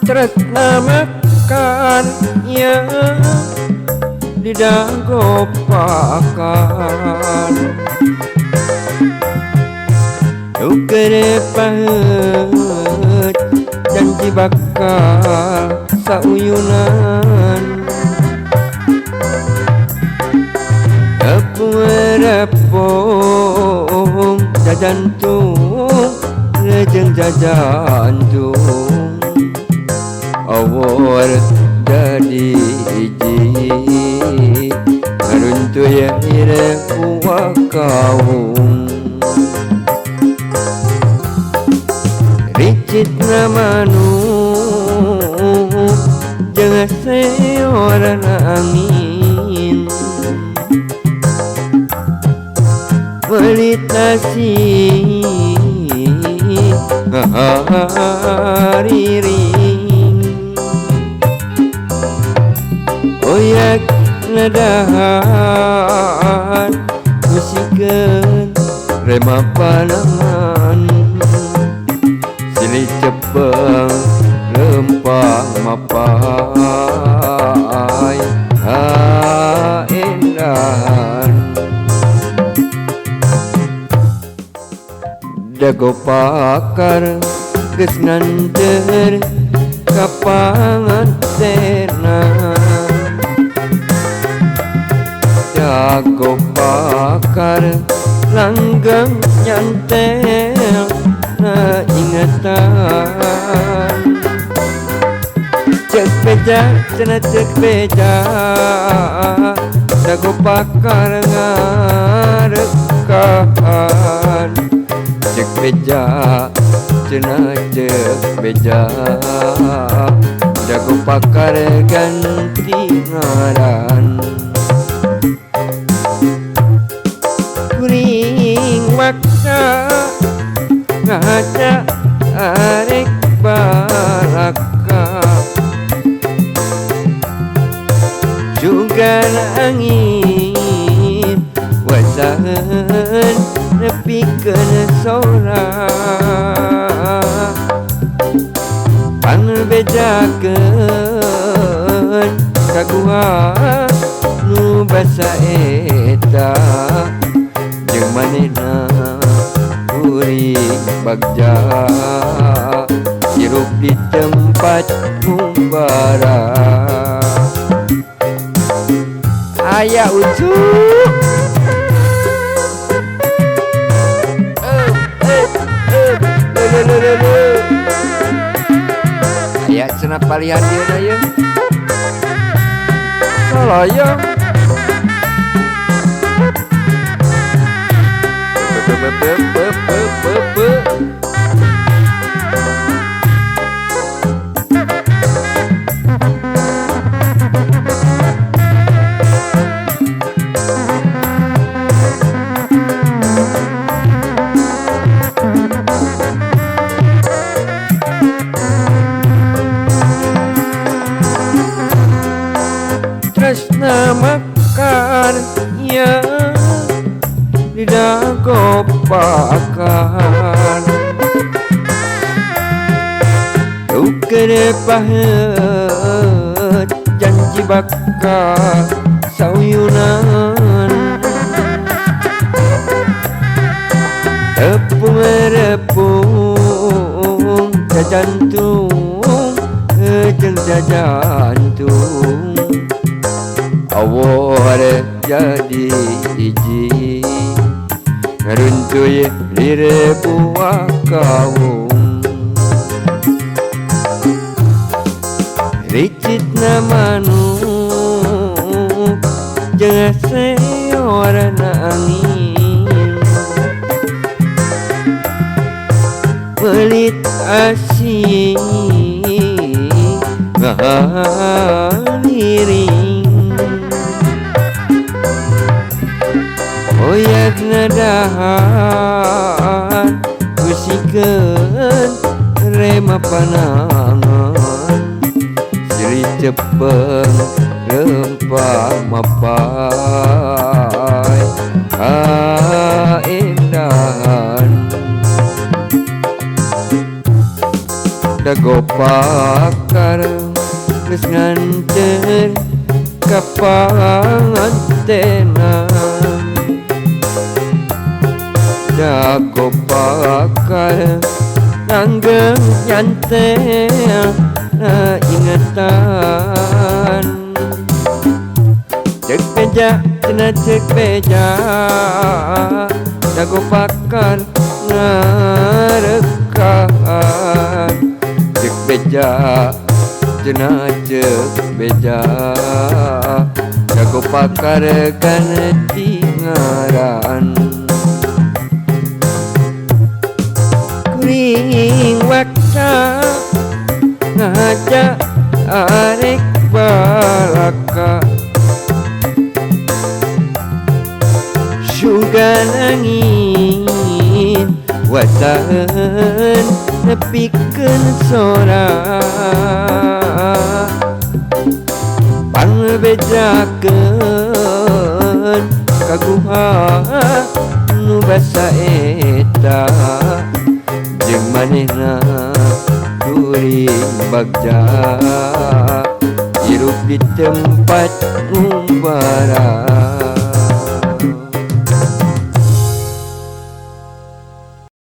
Tresna makan ya didago pakan ukere pahet janji bakal sauyunan repung jajantung lejeng jajantung awor jadi iji haruntu ya ire kuwa kaung ricit namanu jangan seorang angin melitasi hariring oyak nadahan musikeun rema panangan silih cepeng lempang mapai haendahan dago pakar geus nganter ka pangantenan dago pakar langgeng nyantel na ingatan cek beja cenah cek beja dago pakar ngarekahan cek beja cenah cek beja dago pakar ganti ngaran kuring maksa ngaca arek balaka juga angin wasahan nepikeun sora panbejakeun kagua nu basa eta jeung manehna kuring bagja hirup di tempat ngumbara aya ujuk aya cenah palihan ieu na ye saloyong tresna makan ya didago pakan ukere pahet janji bakal sauyunan repung jajantung jeung jajantung awor jadi iji ngaruntuy lire buah kaung ricit namanu seorang angin pelit asih ngaliring oyak nadahan kusikeun rema panangan seri cepeng rempah mapai kaindahan dago pakar geus nganter ka pangantenan dago pakar langgeng nyantel na ingatan cek beja cenah cek beja dago pakar ngarekaan cek beja cenah cek beja dago pakar kana tingaran kuring wakta ngajak arek balaka sugan angin wasahen nepikeun sora pangbejakeun kaguha nu basa eta jeung manehna kuring bagja hirup di tempat umbara